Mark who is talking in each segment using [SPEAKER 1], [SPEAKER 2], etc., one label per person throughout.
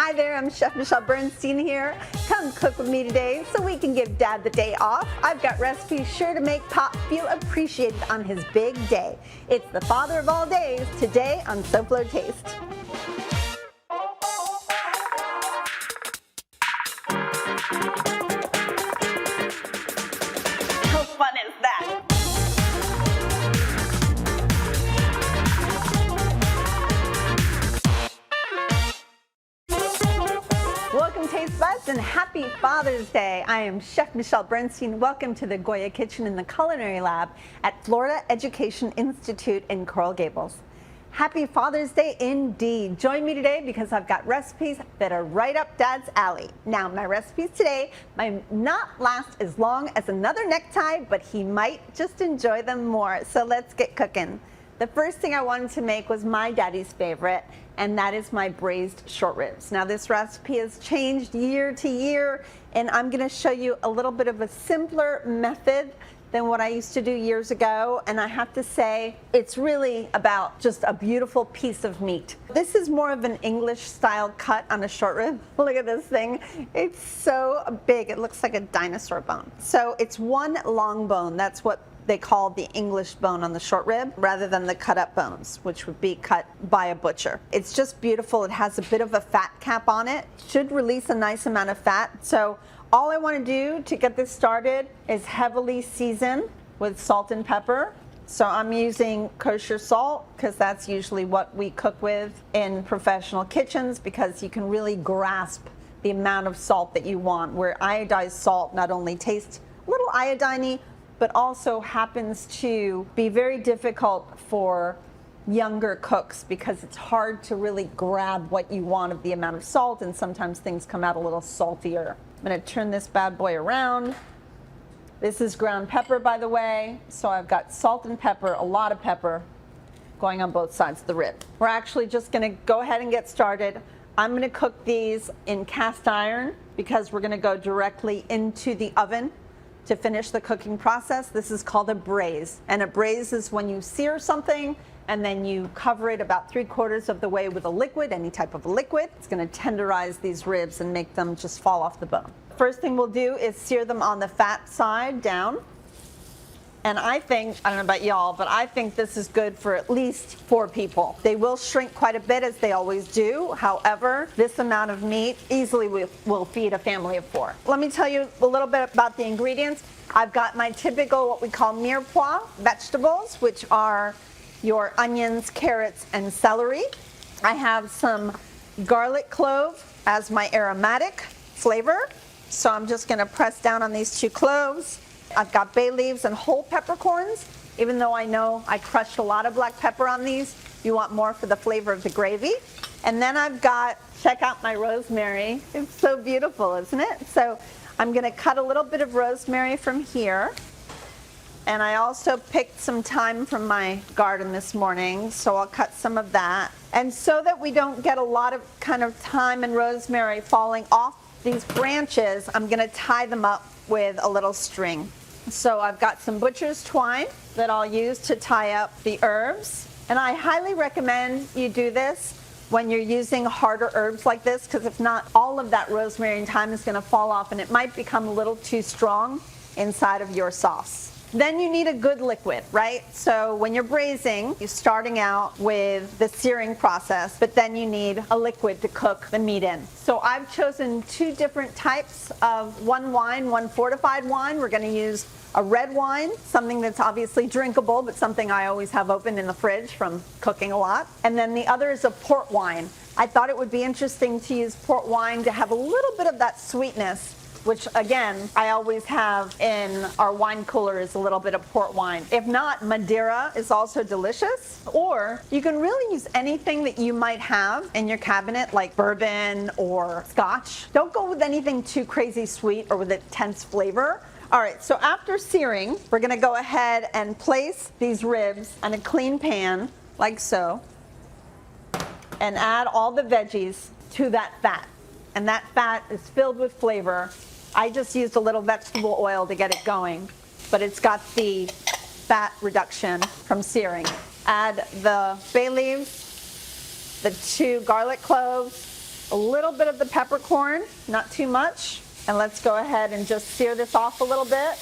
[SPEAKER 1] Hi there, I'm Chef Michelle Bernstein here. Come cook with me today so we can give Dad the day off. I've got recipes sure to make Pop feel appreciated on his big day. It's the father of all days, today on SoFlo Taste. How fun is that? Welcome Taste Buds and happy Father's Day. I am Chef Michelle Bernstein. Welcome to the Goya Kitchen in the Culinary Lab at Florida Education Institute in Coral Gables. Happy Father's Day indeed. Join me today because I've got recipes that are right up Dad's alley. Now my recipes today might not last as long as another necktie, but he might just enjoy them more. So let's get cooking. The first thing I wanted to make was my daddy's favorite, and that is my braised short ribs. Now this recipe has changed year to year, and I'm gonna show you a little bit of a simpler method than what I used to do years ago, and I have to say, it's really about just a beautiful piece of meat. This is more of an English style cut on a short rib. Look at this thing. It's so big, it looks like a dinosaur bone. So it's one long bone, that's what they call the English bone on the short rib, rather than the cut up bones, which would be cut by a butcher. It's just beautiful. It has a bit of a fat cap on it. Should release a nice amount of fat. So all I want to do to get this started is heavily season with salt and pepper. So I'm using kosher salt because that's usually what we cook with in professional kitchens, because you can really grasp the amount of salt that you want, where iodized salt not only tastes a little iodine-y, but also happens to be very difficult for younger cooks because it's hard to really grab what you want of the amount of salt, and sometimes things come out a little saltier. I'm gonna turn this bad boy around. This is ground pepper, by the way, so I've got salt and pepper, a lot of pepper, going on both sides of the rib. We're actually just gonna go ahead and get started. I'm gonna cook these in cast iron because we're gonna go directly into the oven to finish the cooking process. This is called a braise, and a braise is when you sear something and then you cover it about 3/4 of the way with a liquid, any type of liquid. It's gonna tenderize these ribs and make them just fall off the bone. First thing we'll do is sear them on the fat side down. And I think, I don't know about y'all, but I think this is good for at least 4 people. They will shrink quite a bit, as they always do. However, this amount of meat easily will feed a family of 4. Let me tell you a little bit about the ingredients. I've got my typical, what we call mirepoix vegetables, which are your onions, carrots, and celery. I have some garlic clove as my aromatic flavor. So I'm just gonna press down on these 2 cloves. I've got bay leaves and whole peppercorns, even though I know I crushed a lot of black pepper on these. You want more for the flavor of the gravy. And then I've got, check out my rosemary. It's so beautiful, isn't it? So I'm gonna cut a little bit of rosemary from here. And I also picked some thyme from my garden this morning, so I'll cut some of that. And so that we don't get a lot of kind of thyme and rosemary falling off these branches, I'm gonna tie them up with a little string. So I've got some butcher's twine that I'll use to tie up the herbs. And I highly recommend you do this when you're using harder herbs like this, because if not, all of that rosemary and thyme is gonna fall off and it might become a little too strong inside of your sauce. Then you need a good liquid, right? So when you're braising, you're starting out with the searing process, but then you need a liquid to cook the meat in. So I've chosen 2 different types of one wine, one fortified wine. We're gonna use a red wine, something that's obviously drinkable, but something I always have open in the fridge from cooking a lot. And then the other is a port wine. I thought it would be interesting to use port wine to have a little bit of that sweetness, which again, I always have in our wine cooler, is a little bit of port wine. If not, Madeira is also delicious. Or you can really use anything that you might have in your cabinet, like bourbon or scotch. Don't go with anything too crazy sweet or with intense flavor. All right, so after searing, we're gonna go ahead and place these ribs on a clean pan, like so, and add all the veggies to that fat. And that fat is filled with flavor. I just used a little vegetable oil to get it going, but it's got the fat reduction from searing. Add the bay leaves, the 2 garlic cloves, a little bit of the peppercorn, not too much. And let's go ahead and just sear this off a little bit.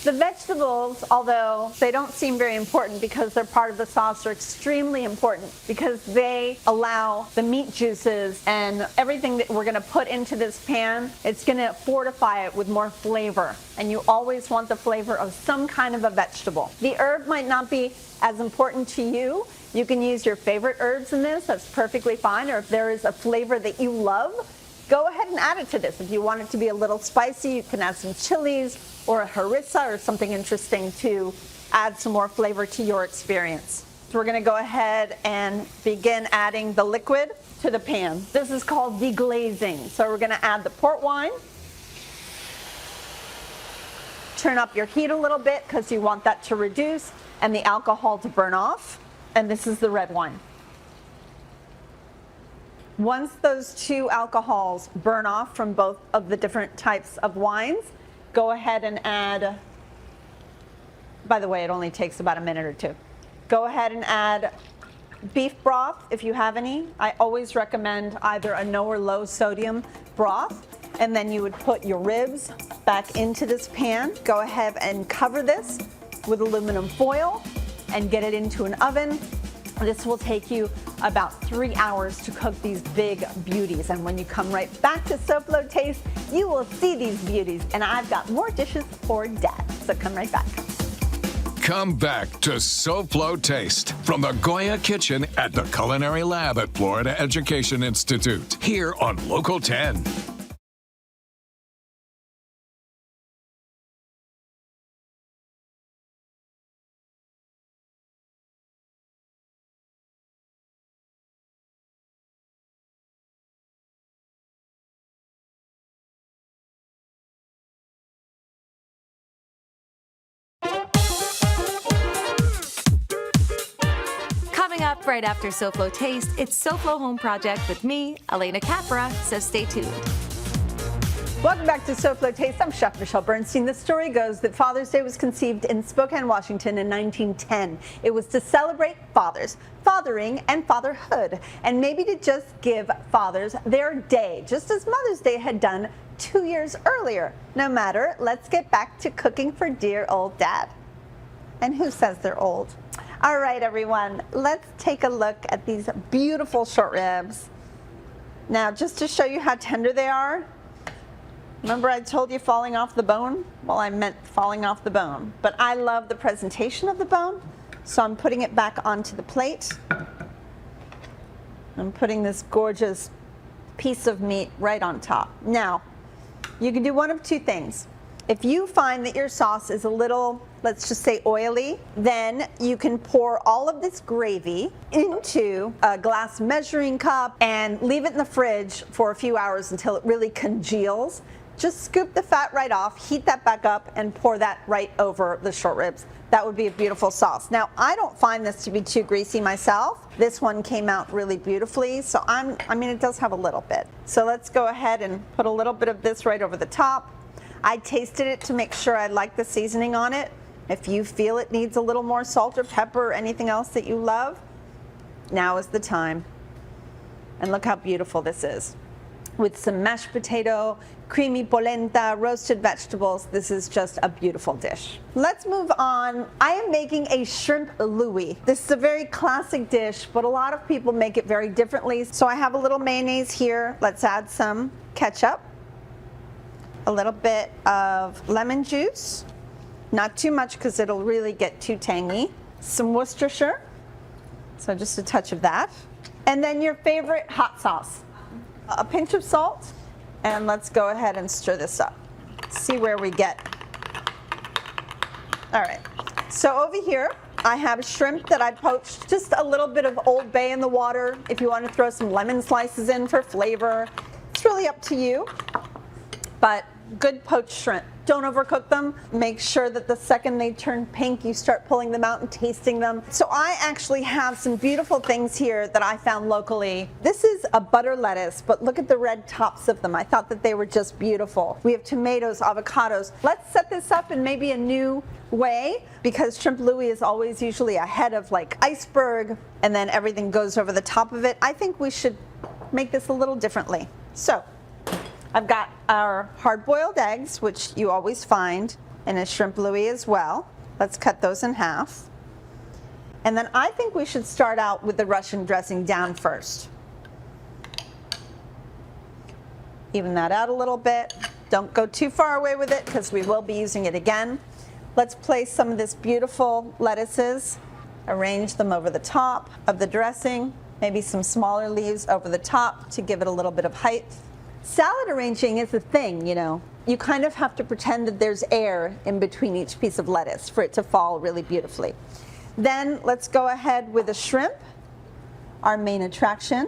[SPEAKER 1] The vegetables, although they don't seem very important because they're part of the sauce, are extremely important because they allow the meat juices and everything that we're going to put into this pan, it's going to fortify it with more flavor. And you always want the flavor of some kind of a vegetable. The herb might not be as important to you. You can use your favorite herbs in this. That's perfectly fine. Or if there is a flavor that you love, go ahead and add it to this. If you want it to be a little spicy, you can add some chilies or a harissa or something interesting to add some more flavor to your experience. So we're going to go ahead and begin adding the liquid to the pan. This is called deglazing. So we're going to add the port wine. Turn up your heat a little bit because you want that to reduce and the alcohol to burn off. And this is the red wine. Once those two alcohols burn off from both of the different types of wines, go ahead and add, by the way, it only takes about a minute or two. Go ahead and add beef broth if you have any. I always recommend either a no or low sodium broth. And then you would put your ribs back into this pan. Go ahead and cover this with aluminum foil and get it into an oven. This will take you about 3 hours to cook these big beauties. And when you come right back to SoFlo Taste, you will see these beauties. And I've got more dishes for Dad. So come right back.
[SPEAKER 2] Come back to SoFlo Taste from the Goya Kitchen at the Culinary Lab at Florida Education Institute, here on Local 10.
[SPEAKER 3] Coming up right after SoFlo Taste, it's SoFlo Home Project with me, Elena Capra, so stay tuned.
[SPEAKER 1] Welcome back to SoFlo Taste. I'm Chef Michelle Bernstein. The story goes that Father's Day was conceived in Spokane, Washington in 1910. It was to celebrate fathers, fathering, and fatherhood, and maybe to just give fathers their day, just as Mother's Day had done 2 years earlier. No matter, let's get back to cooking for dear old Dad. And who says they're old? All right, everyone, let's take a look at these beautiful short ribs. Now, just to show you how tender they are, remember I told you falling off the bone? Well, I meant falling off the bone, but I love the presentation of the bone, so I'm putting it back onto the plate. I'm putting this gorgeous piece of meat right on top. Now, you can do one of two things. If you find that your sauce is a little, let's just say oily, then you can pour all of this gravy into a glass measuring cup and leave it in the fridge for a few hours until it really congeals. Just scoop the fat right off, heat that back up, and pour that right over the short ribs. That would be a beautiful sauce. Now, I don't find this to be too greasy myself. This one came out really beautifully, so I mean, it does have a little bit. So let's go ahead and put a little bit of this right over the top. I tasted it to make sure I like the seasoning on it. If you feel it needs a little more salt or pepper or anything else that you love, now is the time. And look how beautiful this is. With some mashed potato, creamy polenta, roasted vegetables, this is just a beautiful dish. Let's move on. I am making a Shrimp Louie. This is a very classic dish, but a lot of people make it very differently. So I have a little mayonnaise here. Let's add some ketchup. A little bit of lemon juice, not too much because it'll really get too tangy. Some Worcestershire, so just a touch of that. And then your favorite hot sauce. A pinch of salt, and let's go ahead and stir this up. See where we get. All right, so over here, I have shrimp that I poached, just a little bit of Old Bay in the water. If you want to throw some lemon slices in for flavor, it's really up to you. But good poached shrimp. Don't overcook them. Make sure that the second they turn pink, you start pulling them out and tasting them. So I actually have some beautiful things here that I found locally. This is a butter lettuce, but look at the red tops of them. I thought that they were just beautiful. We have tomatoes, avocados. Let's set this up in maybe a new way, because Shrimp Louie is always usually a head of like iceberg, and then everything goes over the top of it. I think we should make this a little differently. So I've got our hard-boiled eggs, which you always find in a Shrimp Louie as well. Let's cut those in half. And then I think we should start out with the Russian dressing down first. Even that out a little bit. Don't go too far away with it because we will be using it again. Let's place some of this beautiful lettuces, arrange them over the top of the dressing, maybe some smaller leaves over the top to give it a little bit of height. Salad arranging is a thing, you know. You kind of have to pretend that there's air in between each piece of lettuce for it to fall really beautifully. Then let's go ahead with the shrimp, our main attraction,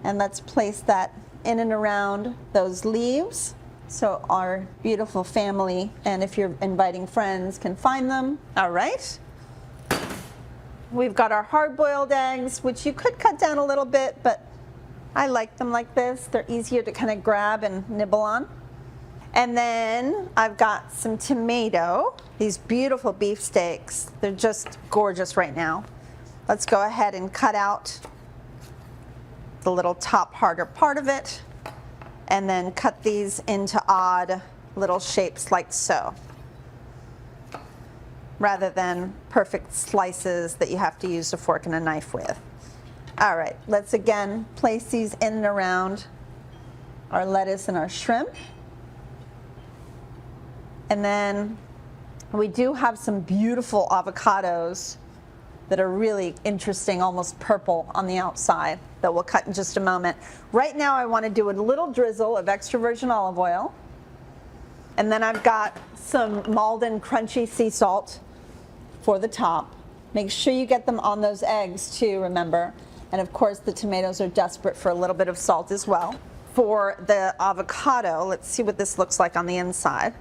[SPEAKER 1] and let's place that in and around those leaves so our beautiful family, and if you're inviting friends, can find them. All right. We've got our hard-boiled eggs, which you could cut down a little bit, but I like them like this. They're easier to kind of grab and nibble on. And then I've got some tomato, these beautiful beef steaks. They're just gorgeous right now. Let's go ahead and cut out the little top harder part of it, and then cut these into odd little shapes like so, rather than perfect slices that you have to use a fork and a knife with. All right, let's again place these in and around our lettuce and our shrimp. And then we do have some beautiful avocados that are really interesting, almost purple on the outside, that we'll cut in just a moment. Right now I want to do a little drizzle of extra virgin olive oil. And then I've got some Malden crunchy sea salt for the top. Make sure you get them on those eggs too, remember. And of course the tomatoes are desperate for a little bit of salt as well. For the avocado, let's see what this looks like on the inside,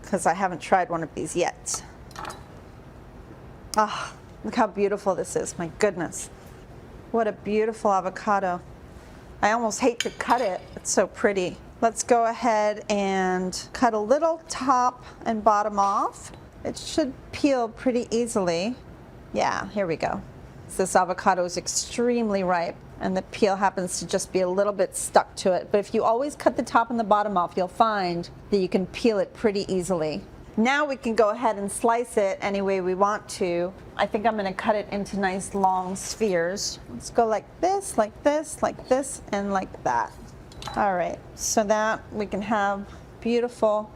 [SPEAKER 1] because I haven't tried one of these yet. Ah, look how beautiful this is, my goodness. What a beautiful avocado. I almost hate to cut it, it's so pretty. Let's go ahead and cut a little top and bottom off. It should peel pretty easily. Yeah, here we go. This avocado is extremely ripe, and the peel happens to just be a little bit stuck to it. But if you always cut the top and the bottom off, you'll find that you can peel it pretty easily. Now we can go ahead and slice it any way we want to. I think I'm going to cut it into nice long spheres. Let's go like this, like this, like this, and like that. All right, so that we can have beautiful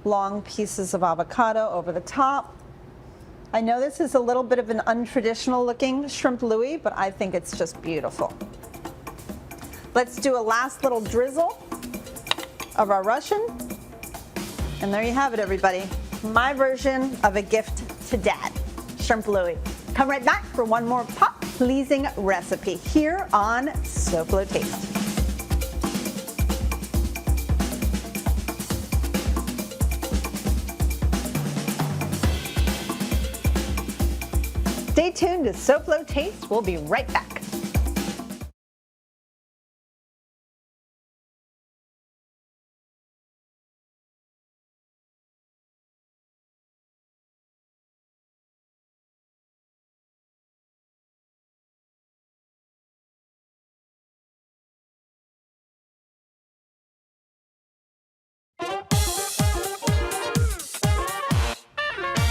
[SPEAKER 1] long pieces of avocado over the top. I know this is a little bit of an untraditional looking Shrimp Louie, but I think it's just beautiful. Let's do a last little drizzle of our Russian. And there you have it, everybody. My version of a gift to Dad, Shrimp Louie. Come right back for one more pop-pleasing recipe here on SoFlo Taste. Stay tuned to SoFlo Taste. We'll be right back.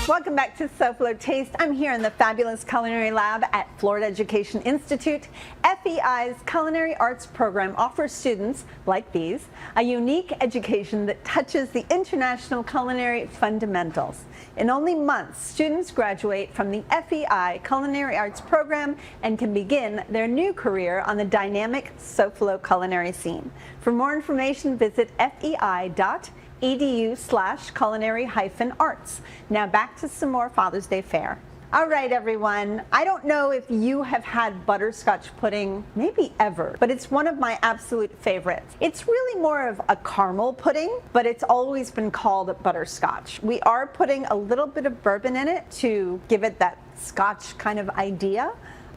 [SPEAKER 1] Welcome back to SoFlo Taste. I'm here in the fabulous Culinary Lab at Florida Education Institute. FEI's Culinary Arts program offers students, like these, a unique education that touches the international culinary fundamentals. In only months, students graduate from the FEI Culinary Arts program and can begin their new career on the dynamic SoFlo culinary scene. For more information, visit fei.edu/culinary-arts. Now back to some more Father's Day fare. All right, everyone. I don't know if you have had butterscotch pudding, maybe ever, but it's one of my absolute favorites. It's really more of a caramel pudding, but it's always been called butterscotch. We are putting a little bit of bourbon in it to give it that scotch kind of idea,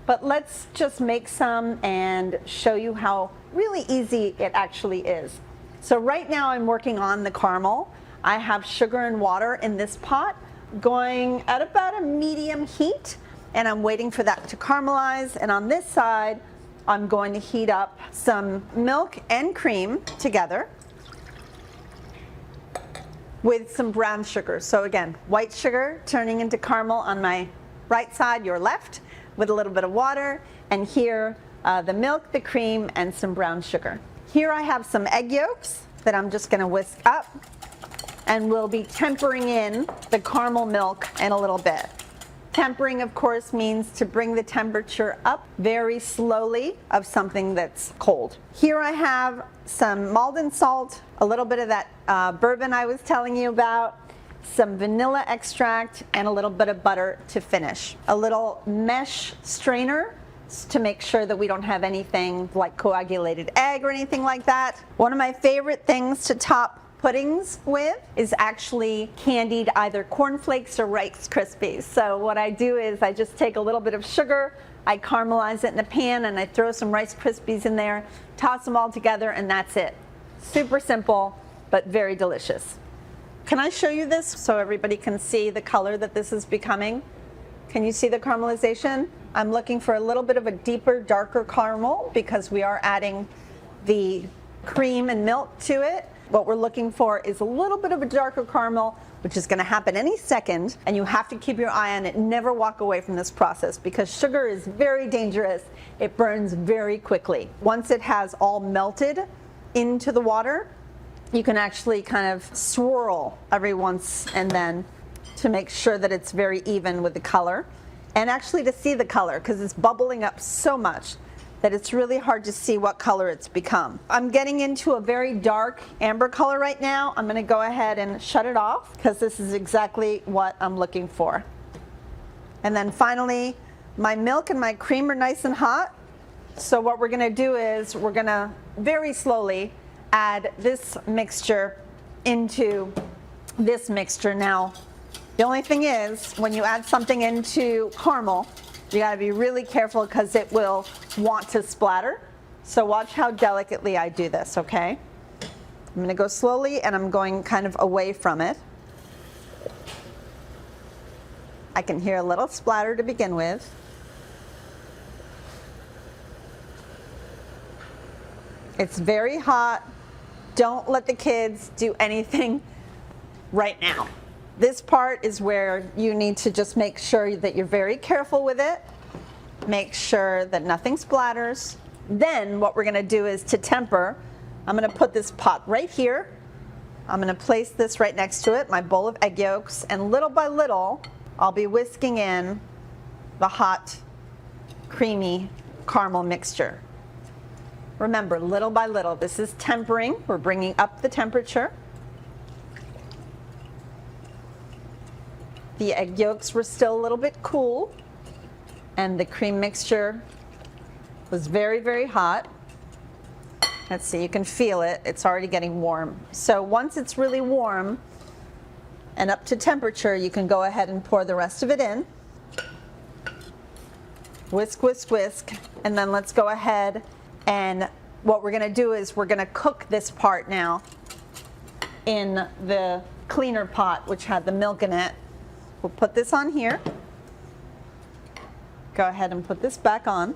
[SPEAKER 1] but let's just make some and show you how really easy it actually is. So right now I'm working on the caramel. I have sugar and water in this pot, going at about a medium heat, and I'm waiting for that to caramelize. And on this side, I'm going to heat up some milk and cream together with some brown sugar. So again, white sugar turning into caramel on my right side, your left, with a little bit of water, and here the milk, the cream, and some brown sugar. Here I have some egg yolks that I'm just gonna whisk up, and we'll be tempering in the caramel milk in a little bit. Tempering, of course, means to bring the temperature up very slowly of something that's cold. Here I have some Maldon salt, a little bit of that bourbon I was telling you about, some vanilla extract, and a little bit of butter to finish. A little mesh strainer to make sure that we don't have anything like coagulated egg or anything like that. One of my favorite things to top puddings with is actually candied either cornflakes or Rice Krispies. So what I do is I just take a little bit of sugar, I caramelize it in a pan, and I throw some Rice Krispies in there, toss them all together, and that's it. Super simple, but very delicious. Can I show you this so everybody can see the color that this is becoming? Can you see the caramelization? I'm looking for a little bit of a deeper, darker caramel because we are adding the cream and milk to it. What we're looking for is a little bit of a darker caramel, which is going to happen any second, and you have to keep your eye on it. Never walk away from this process because sugar is very dangerous. It burns very quickly. Once it has all melted into the water, you can actually kind of swirl every once and then to make sure that it's very even with the color, and actually to see the color because it's bubbling up so much that it's really hard to see what color it's become. I'm getting into a very dark amber color right now. I'm going to go ahead and shut it off because this is exactly what I'm looking for. And then finally, my milk and my cream are nice and hot. So what we're going to do is we're going to very slowly add this mixture into this mixture. Now, the only thing is when you add something into caramel, you got to be really careful because it will want to splatter. So watch how delicately I do this, okay? I'm going to go slowly and I'm going kind of away from it. I can hear a little splatter to begin with. It's very hot. Don't let the kids do anything right now. This part is where you need to just make sure that you're very careful with it. Make sure that nothing splatters. Then what we're going to do is to temper. I'm going to put this pot right here. I'm going to place this right next to it, my bowl of egg yolks, and little by little, I'll be whisking in the hot, creamy caramel mixture. Remember, little by little, this is tempering. We're bringing up the temperature. The egg yolks were still a little bit cool, and the cream mixture was very, very hot. Let's see, you can feel it. It's already getting warm. So once it's really warm and up to temperature, you can go ahead and pour the rest of it in. Whisk, whisk, whisk, and then let's go ahead, and what we're gonna do is we're gonna cook this part now in the cleaner pot, which had the milk in it. We'll put this on here. Go ahead and put this back on.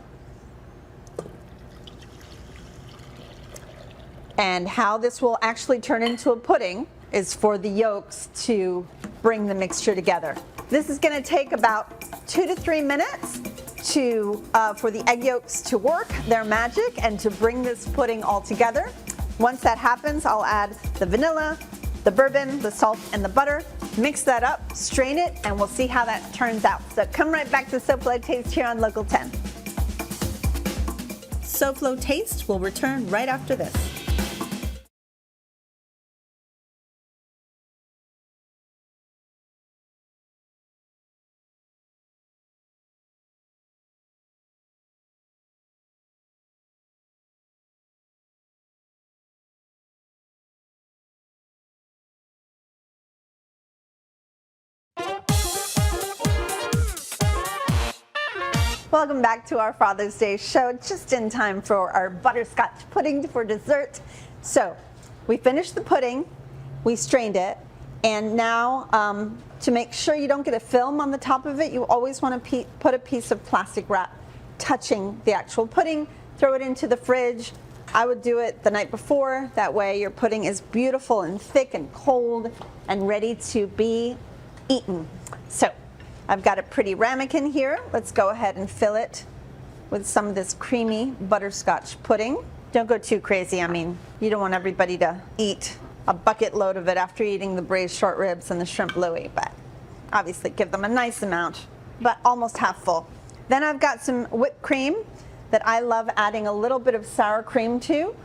[SPEAKER 1] And how this will actually turn into a pudding is for the yolks to bring the mixture together. This is going to take about 2 to 3 minutes for the egg yolks to work their magic and to bring this pudding all together. Once that happens, I'll add the vanilla, the bourbon, the salt, and the butter. Mix that up, strain it, and we'll see how that turns out. So come right back to SoFlo Taste here on Local 10. SoFlo Taste will return right after this. Welcome back to our Father's Day show, just in time for our butterscotch pudding for dessert. So we finished the pudding, we strained it, and now to make sure you don't get a film on the top of it, you always want to put a piece of plastic wrap touching the actual pudding, throw it into the fridge. I would do it the night before, that way your pudding is beautiful and thick and cold and ready to be eaten. So I've got a pretty ramekin here. Let's go ahead and fill it with some of this creamy butterscotch pudding. Don't go too crazy. I mean, you don't want everybody to eat a bucket load of it after eating the braised short ribs and the shrimp louie, but obviously give them a nice amount, but almost half full. Then I've got some whipped cream that I love adding a little bit of sour cream to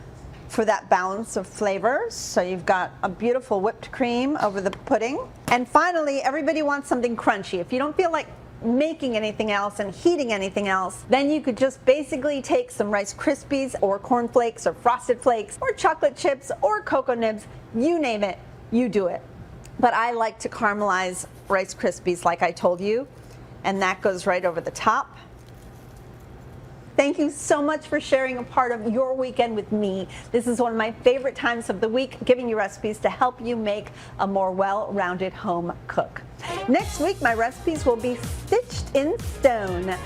[SPEAKER 1] for that balance of flavors. So you've got a beautiful whipped cream over the pudding. And finally, everybody wants something crunchy. If you don't feel like making anything else and heating anything else, then you could just basically take some Rice Krispies or Corn Flakes or Frosted Flakes or chocolate chips or cocoa nibs, you name it, you do it. But I like to caramelize Rice Krispies like I told you, and that goes right over the top. Thank you so much for sharing a part of your weekend with me. This is one of my favorite times of the week, giving you recipes to help you make a more well-rounded home cook. Next week, my recipes will be stitched in stone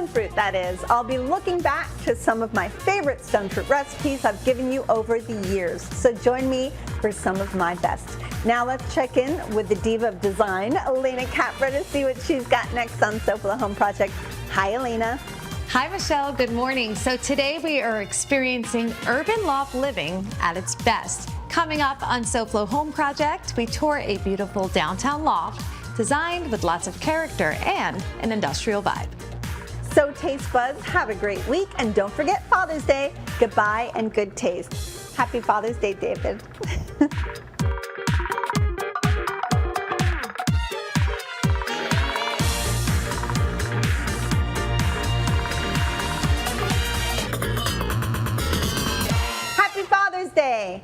[SPEAKER 1] fruit, that is. I'll be looking back to some of my favorite stone fruit recipes I've given you over the years. So join me for some of my best. Now let's check in with the diva of design, Elena Capra, to see what she's got next on SoFlo Home Project. Hi, Elena.
[SPEAKER 3] Hi, Michelle. Good morning. So today we are experiencing urban loft living at its best. Coming up on SoFlo Home Project, we tour a beautiful downtown loft designed with lots of character and an industrial vibe.
[SPEAKER 1] So taste buds, have a great week, and don't forget Father's Day. Goodbye and good taste. Happy Father's Day, David. Happy Father's Day.